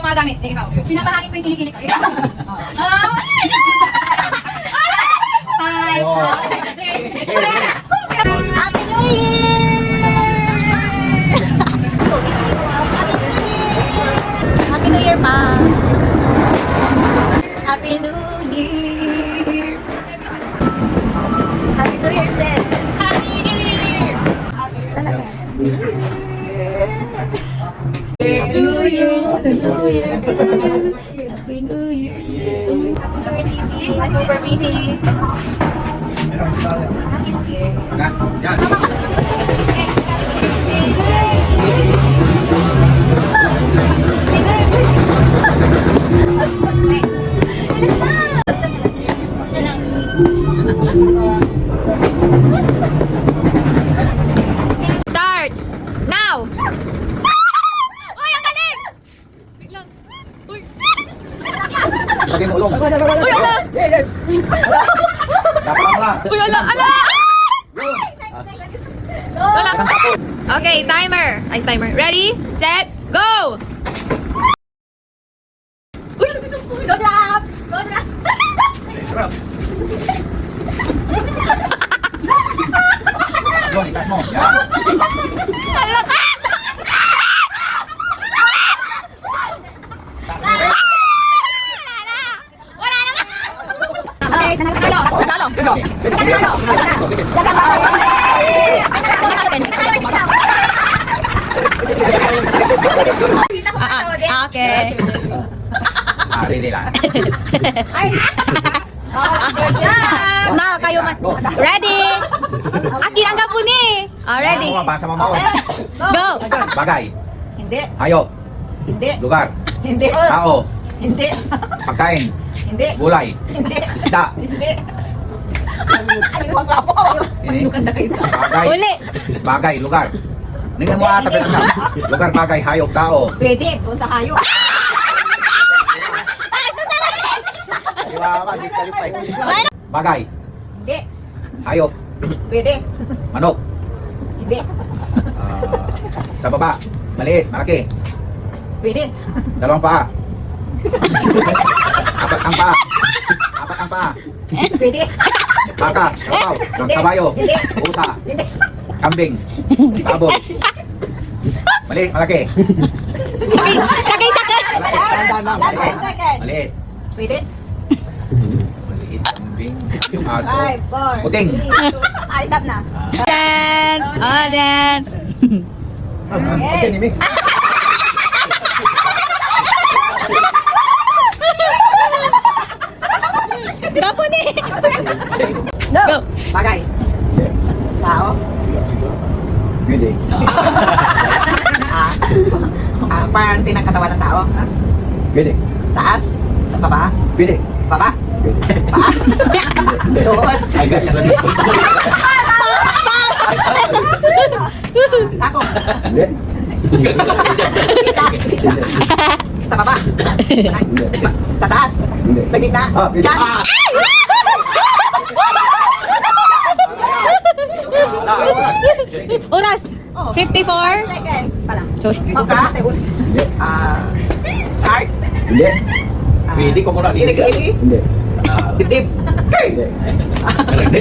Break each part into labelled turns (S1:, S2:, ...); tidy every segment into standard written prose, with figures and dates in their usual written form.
S1: mga gamit. Ikaw. Pinapahangin ko yung kilikili ko. Ikaw. Hi. Happy New Year! Happy New Year pa. Happy New Year. Happy New Year, Seth. Happy New Year. Talaga. To you, New Year to you, Happy New Year to you. Super busy. Happy New Year. Starts now. Uy, ang galing! Biglang. Uy.
S2: Lagi mo ulong.
S1: Uy, ala! Uy, ala! Ala! Wala. Okay, timer. Ay, timer. Ready, set, go! Uy! Go drop! Go drop!
S2: Yun, itas mo. Yan.
S1: Hala ka! Wala na! Okay, natalo. Okay.
S2: Ready lang.
S1: Ma, kayo man. Ready? Akin ang gapo ni. Ready?
S2: Ano mabasa mo mo?
S1: Go.
S2: Bagay.
S3: Hindi.
S2: Hayop.
S3: Hindi.
S2: Lugar.
S3: Hindi.
S2: Tao.
S3: Hindi.
S2: Pagkain.
S3: Hindi.
S2: Gulay.
S3: Hindi.
S2: Isda.
S3: Hindi. Ay, wag na po.
S2: Ini. Bagay.
S1: Uli.
S2: Bagay. Lugar. Tingnan mo ata pinasa. Lugar, bagay, hayop, tao.
S3: Pwede. Kung sa kayo.
S2: Disqualify. Bagay.
S3: Hindi.
S2: Hayop.
S3: Pwede.
S2: Manok.
S3: Hindi.
S2: Sa baba. Maliit, malaki.
S3: Pwede.
S2: Dalawang paa. Apat ang paa. Apat ang paa.
S3: Pwede.
S2: Baka, kalabaw, kabayo, usa,
S3: Hindi.
S2: kambing, baboy. Maliit, malaki.
S1: Sakay.
S3: Last 10 seconds.
S2: Maliit.
S3: Pwede.
S2: Maliit, kambing, aso.
S3: 5, 4,
S2: Puting.
S3: 3, 2. Ay, tap na.
S1: Dance. Dance.
S3: Okay.
S1: Gapo ni.
S3: Go. Bagay. Tao.
S2: Pwede.
S3: Parang tinakatawan ng tao.
S2: Pwede.
S3: Taas. Sa baba.
S2: Pwede.
S3: Baba.
S2: Pwede.
S3: Paa. Doon.
S2: Agad ka sabi.
S3: Sako.
S2: Hindi.
S3: Kita. Sa baba. Sa taas.
S2: Hindi.
S3: Sa gitna.
S2: Pwede.
S3: Diyan.
S1: Oras. 54.
S3: Seconds pa lang.
S1: Sorry.
S3: Maka. Start.
S2: Hindi. Pwede ko muna sili.
S3: Ili-ili.
S2: Hindi.
S3: Dibdib.
S2: Hindi. Hindi.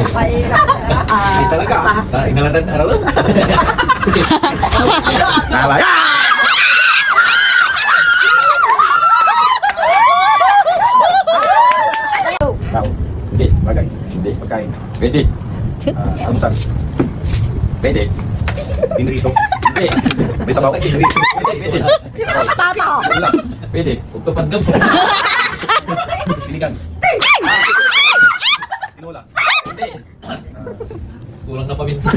S2: Hindi talaga. Inalatan araw lang. Nalaya! Tao. Hindi. Bagay. Hindi. Pagkain. Pwede. Almusal. Pwede. Pinrito. Hindi. May sabaw. Pinrito. Pwede.
S1: Papa.
S2: Ulam. Pwede. Ugtupan doon. Sinigang. Tinulang. Hindi. Kulang na paminta.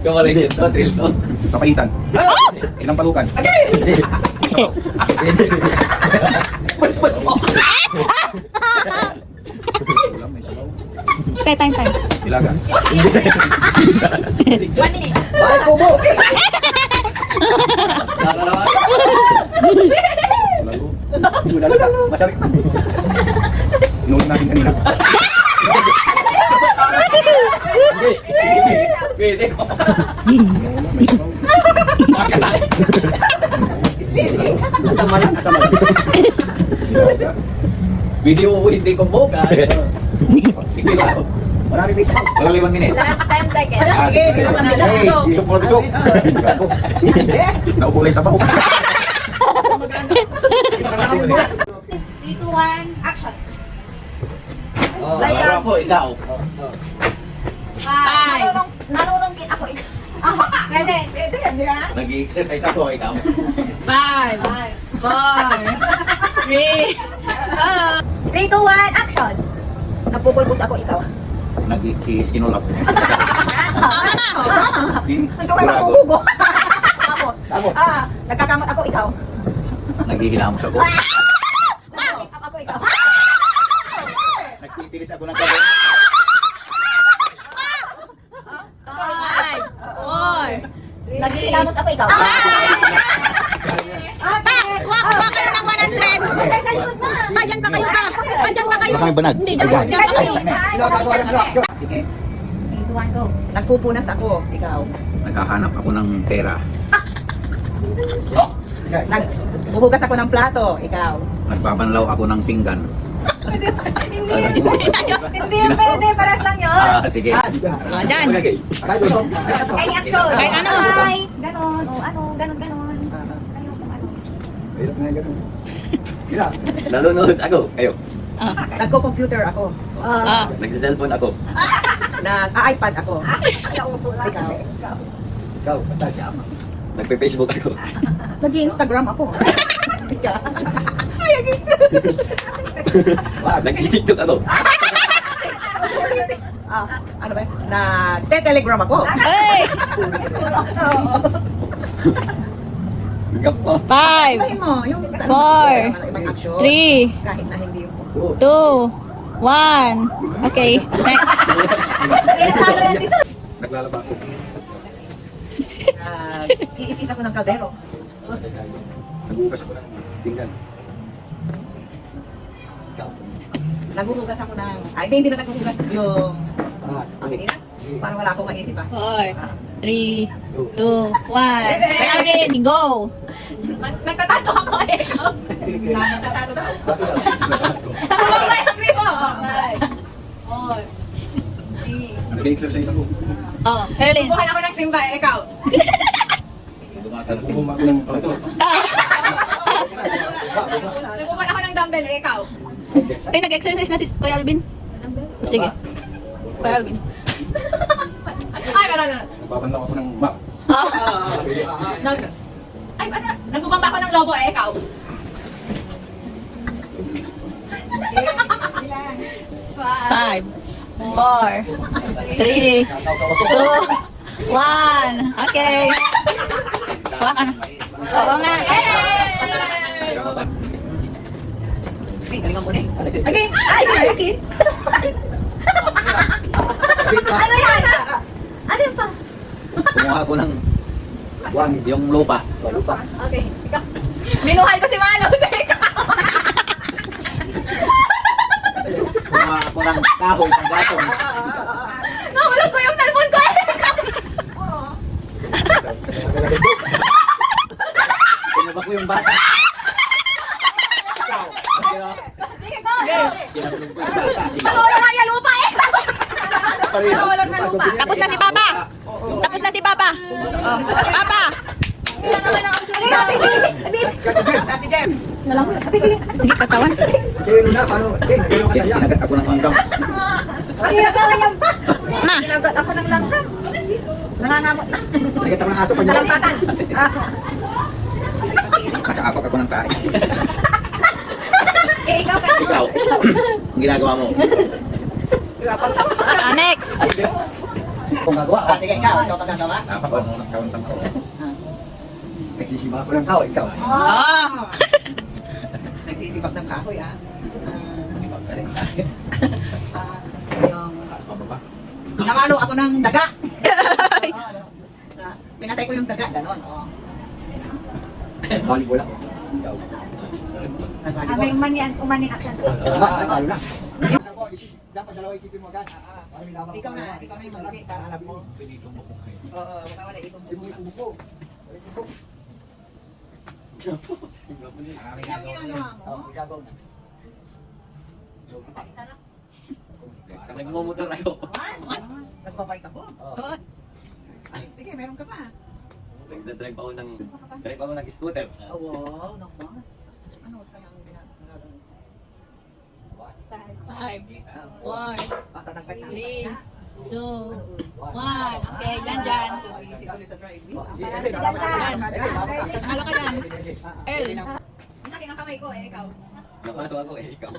S2: Kamalagyan to, trail to. Kapaitan. Sinampalukan. Hindi. Sabaw. Pwede.
S3: Bus mo.
S2: Ulam, may sabaw.
S1: Time.
S2: Ilaga.
S3: 1 minute.
S2: Bakit kubo? Lalo. Masyari. Inulit natin kanina. Hindi. Pwede. May sabaw.
S3: Kasama lang, kasama lang. Video ko hindi ko buka. Sige lang. Marami bisa. Walang 5 minutes.
S1: Last 10 seconds.
S3: Ah, sige. Hey, bisok mo, bisok.
S2: Naukulay sa pao.
S1: 3, 2, 1, action.
S3: Laro ako, ikaw.
S1: Nanunungkit ako. Pwede. Pwede yan, di ba?
S3: Nag-exercise ako, ikaw.
S1: 5, 4, 3, 2, 1, action. Nagpupulbos ako, ikaw.
S3: Nag-i-skinol ako.
S1: Ikaw ay magpupugo. Tapos, nagkakamot ako, ikaw.
S3: Nag-ihilamos ako.
S1: Nag-make-up ako, ikaw.
S3: Nagtitilis ako ng kabe.
S1: 5, 4, nag-hilamos ako, ikaw.
S4: Wak kayo ng 100. Andyan pa kayo pa. Andyan pa kayo.
S3: Baka may banag.
S4: Hindi, dyan pa kayo.
S3: Sige.
S1: 3, 2, 1, go.
S3: Nagpupunas ako, ikaw. Naghahanap ako ng pera. Nagbuhugas ako ng plato, ikaw. Nagbabanlaw ako ng pinggan.
S1: Hindi yun pwede, paras lang yun.
S3: Sige.
S4: O, dyan.
S1: Any action.
S4: Kahit ano.
S1: Hi. Ganon, o ano, ganon. Kayo kung ano.
S2: Nanonood ako. Kayo.
S3: Nagko-computer ako.
S2: Nagsa-cellphone ako.
S3: Nag-iPad ako.
S1: Naupo lang.
S3: Ikaw.
S2: Nagpe-Facebook ako.
S3: Nag-Instagram ako.
S2: Nag-TikTok ako.
S3: Ano ba? Nag-telegram ako.
S4: Hey!
S2: Hanggang pa.
S4: 5,
S3: Sabihin mo, yung
S4: 4,
S3: ibang action.
S4: 3,
S3: Kahit na hindi yung
S4: 2, 1. Okay, next.
S2: Naglalaba ako.
S3: iis-is ako ng kaldero.
S2: Nagbukas ako ng tinggan.
S3: Naguhugas ako ng... Ay, hindi na naghuhugas. Yung... Sige na. Parang wala akong maisip
S4: 4,
S3: ah.
S4: 3, 2, 1. Kaya Alvin, go!
S1: Nagtatato ako eh.
S3: Nagtatato daw.
S1: Tumabay ang grip mo. 5, 4, 3.
S2: Nag-exercise ako.
S4: Oh, Erlyn.
S1: Bukan ako ng simba eh, ikaw.
S2: Nagpupuma ako ng ito.
S1: Nagbubukan ako ng dumbbell eh, ikaw.
S4: Ay, nag-exercise na si Kuya Alvin. Sige. Kuya Alvin.
S1: Ay, meron na.
S2: Nagpapanlaw ako ng map.
S1: Nagbubamba ako ng lobo eh, ikaw.
S4: Five, 4, 3, 2, 1. Okay. Kuha ka na. Oo nga.
S3: Hey, galingan mo na eh.
S1: Again! Ay, again! Ano yan? Ano yan pa?
S3: Kumuha ako ng... Yung lupa.
S1: Okay, ikaw. Minuhal ko si Mano sa ikaw.
S3: Kumuha ako ng kahoy, ng gatong.
S1: Nahulog ko yung cellphone ko eh.
S3: Pinaba ko yung bata.
S1: Sige, go!
S3: Kinabulong ko yung bata.
S1: Nahulog na yung lupa eh. Nahulog na lupa.
S4: Tapos na si Papa. Tapos na si Papa. Oh, Papa.
S1: Sila naman ang option.
S3: Ate Jem.
S4: Hindi katawan.
S3: Kinagat ako ng hanggang.
S1: Ang hirap na lang yan pa.
S4: Na.
S1: Ginagot ako ng langgam. Nangangamot na.
S3: Kinagat ako ng aso.
S1: Talampatan.
S3: Nakaapak ako ng tayo.
S1: Eh, ikaw ka.
S3: Ikaw. Ang ginagawa mo.
S4: Next.
S3: Kung gagawa. Sige, ikaw. Ikaw pagkagawa.
S2: Dapat ako nung nagkawantang ako.
S3: Nagsisibak ko ng kahoy. Ikaw.
S4: Oh.
S3: Nagsisibak ng kahoy ah. Namalo ako ng daga. Pinatay ko yung daga. Ganon. Volleyball ako.
S1: May umani action.
S3: Dapat dalawa isipin mo agad. Ikaw na yung mag-isip para alam mo. Oo, wala itong buko. Yung ginagawa mo?
S5: Nagmumotor ako.
S3: Nagbabike ako.
S4: Oo.
S3: Ay, sige, meron ka pa.
S5: Nagdadrive ako ng scooter.
S3: Oh, wow, naku. Ano kaya ang ginagawa?
S4: 5, 4,
S3: Tatakbay na.
S4: 3, 2, 1. Okay, dyan.
S3: Easy tuloy sa drive.
S4: Yan. Panalo ka dyan. L.
S1: Ang laki ng kamay ko eh, ikaw.
S5: Napasok ako eh, ikaw.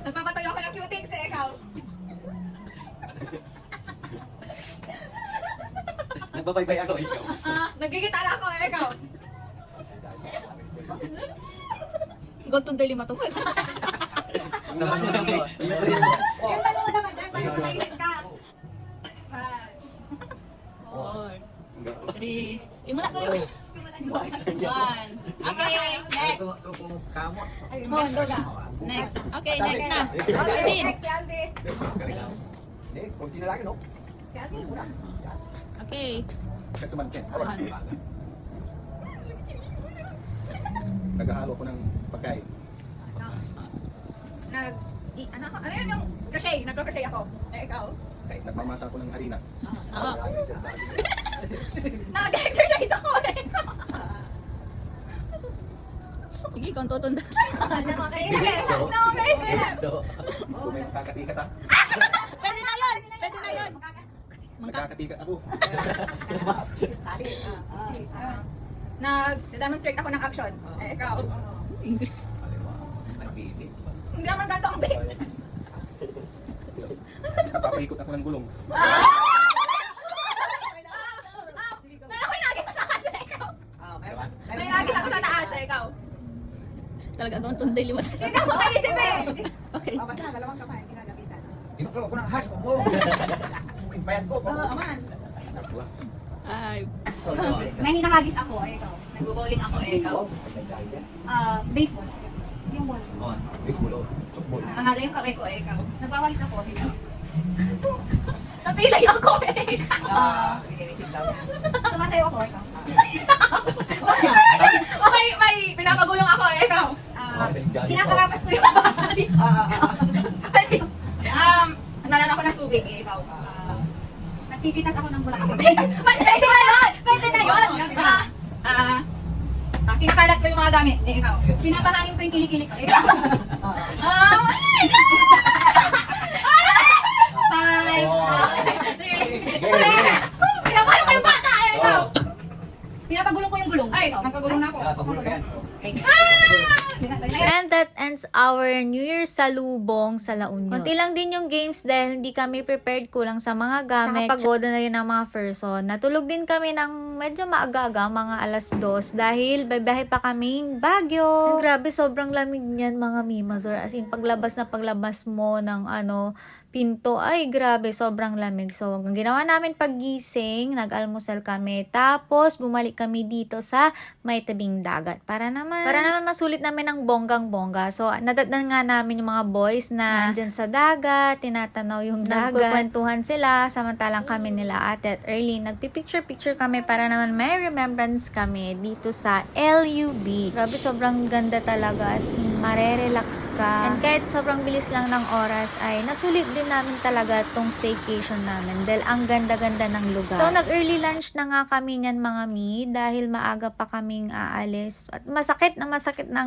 S1: Nagpapatayo ako ng cutics eh, ikaw.
S5: Nagbabaybay ako, ikaw.
S1: Nagigitara ako eh, ikaw.
S4: Gotong dali matungkol.
S1: Yung dalawa naman dyan, tayo matahimik ka.
S4: 4, 3. Yung muna sa'yo. 1. Okay, next. Next. Okay, next na. Alvin.
S1: Next, Alvin.
S2: Hindi, konti na lang, no?
S1: Alvin.
S4: Okay.
S2: Kasi manken.
S4: 1.
S2: Naghahalo ko ng pagkain.
S1: Ano yun yung crochet? Nagko-crochet ako. Eh, ikaw?
S2: Okay, nagmamasa ako ng harina.
S4: Oo.
S1: Nag-exercise ako eh.
S4: Sige, ikaw ang tutunda.
S5: So,
S2: Kung may kakatikat ha,
S4: Pwede na yun. Pwede na yun.
S2: magkakatikat ako.
S1: Nag-demonstrate ako ng action. Eh, ikaw?
S4: English.
S1: Hindi naman ganito ang bait.
S2: Napapaikot ako ng gulong.
S1: Pero ako'y nagis sa taas eh, ikaw.
S3: Meron.
S1: May nagis ako sa taas eh, ikaw.
S4: Talaga ako ang tunday limat.
S1: Hindi na ako kaisip eh.
S4: Okay.
S3: Basta na, dalawang kamay, ginagabitan.
S6: Tinuturo ko ng has mo. Impayat ko.
S3: Aman.
S4: 5.
S1: May hinahagis ako eh, ikaw. Nag-bowling ako eh, ikaw. Baseball. Yung ball. Nangalo yung kamay ko eh, ikaw. Nagwawalis ako, ikaw. Napilay ako eh, ikaw. Sumasayo ako, ikaw. Okay, may pinapagulong ako eh, ikaw. Pinapagapas ko yung bahay. Nalala ko ng tubig eh, ikaw. Nagpipitas ako ng bulak. Pwede na yun! Pwede na yun! Kinakalat ko yung mga gamit. Eh, ikaw. Pinapahangin ko yung kilikili ko. Ikaw. Five. Pinapahangin ko yung bata. Eh, ikaw. Pinapagulong ko yung gulong. Ay, nagkagulong na ako.
S7: And that ends our New Year's salubong sa La Union. Konti lang din yung games dahil hindi kami prepared, kulang sa mga gamit. Tsaka pagoda na rin ang mga person. Natulog din kami ng medyo maaga-aga, mga 2:00 dahil babiyahe pa kaming Baguio. And grabe, sobrang lamig niyan mga Mimazor. As in, paglabas mo ng pinto, ay grabe, sobrang lamig. So, ang ginawa namin paggising, nag-almusal kami. Tapos, bumalik kami dito sa may tabing dagat. Para naman masulit namin ng bonggang-bongga. So, nadatnan nga namin yung mga boys na andyan sa dagat, tinatanaw yung dagat. Nagkukwentuhan sila, samantalang kami nila Ate at Erlene. Nagpipicture-picture kami para naman may remembrance kami dito sa LUB. Grabe, sobrang ganda talaga. As in, marerelax ka. And kahit sobrang bilis lang ng oras, ay nasulit din namin talaga tong staycation namin dahil ang ganda-ganda ng lugar. So, nag-early lunch na nga kami niyan mga mi dahil maaga pa kaming aalis. At masakit ng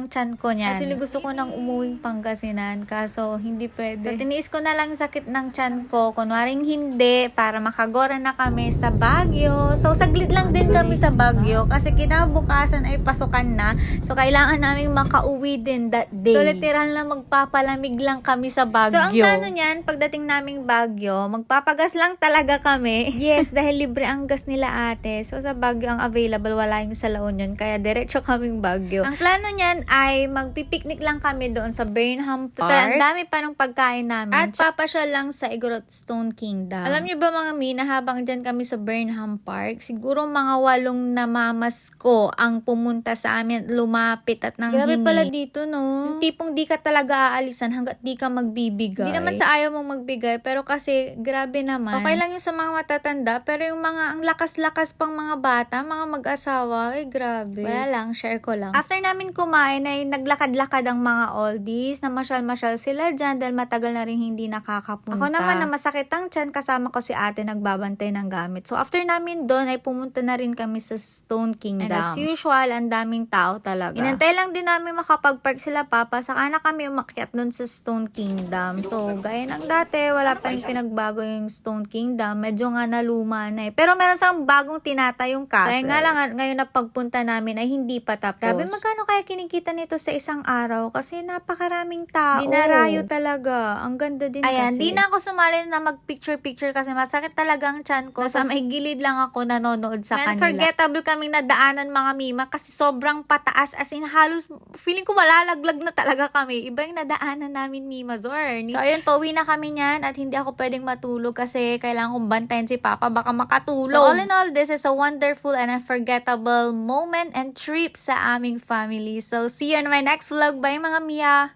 S7: tiyan ko niyan. Actually, gusto ko nang umuwing Pangasinan kaso hindi pwede. So, tiniis ko na lang sakit ng tiyan ko. Kunwaring hindi para makagora na kami sa Baguio. So, saglit lang din kami sa Baguio kasi kinabukasan ay pasukan na. So, kailangan naming makauwi din that day. So, literal na magpapalamig lang kami sa Baguio. So, ang plano niyan, pagdating naming Baguio, magpapagas lang talaga kami. Yes, dahil libre ang gas nila ate. So, sa Baguio ang available, wala yung sa La Union. Kaya diretso kaming Baguio. Ang plano niyan ay magpipiknik lang kami doon sa Burnham Park. Total, ang dami pa ng pagkain namin. At papasyal lang sa Igorot Stone Kingdom. Alam niyo ba mga mina, habang dyan kami sa Burnham Park, siguro mga 8 na mamas ko ang pumunta sa amin at lumapit at nang grabe pala dito, no? Yung tipong di ka talaga aalisan hanggat di ka magbibigay. Hindi naman sa ayaw mong magbigay, pero kasi grabe naman. Okay lang yung sa mga matatanda, pero yung mga ang lakas-lakas pang mga bata, mga mag-asawa, grabe. Wala lang, share ko lang. After namin kumain ay naglakad-lakad ang mga oldies, na masyal-masyal sila dyan dahil matagal na rin hindi nakakapunta. Ako naman na masakit ang tiyan, kasama ko si ate nagbabantay ng gamit. So after namin doon ay pumunta na rin kami sa Stone Kingdom. And as usual, ang daming tao talaga. Inantay lang din namin makapag-park sila papa, saka na kami umakyat doon sa Stone Kingdom. So gaya ng dati, wala pa rin pinagbago yung Stone Kingdom. Medyo nga naluma na eh. Pero meron sang bagong tinatayong castle. Kaya nga lang ngayon na pagpunta namin ay hindi pa tapos. Grabe, magkano kaya kinikita nito sa isang araw? Kasi napakaraming tao. Dinarayo talaga. Ang ganda din
S4: Ayan,
S7: kasi. Di na ako sumali na mag-picture-picture kasi masakit talaga ang tiyan ko. Nasa may gilid lang ako nanonood sa kanila. Unforgettable kaming nadaanan mga mima kasi sobrang pataas. As in, halos feeling ko malalaglag na talaga kami. Iba yung nadaanan namin, Mima Zorn. So, ayun, pauwi na kami niyan at hindi ako pwedeng matulog kasi kailangan kong bantayan si Papa, baka makatulog. So, all in all, this is a wonderful and unforgettable moment and trip sa aming family. So, see you in my next vlog. Bye, mga Mia!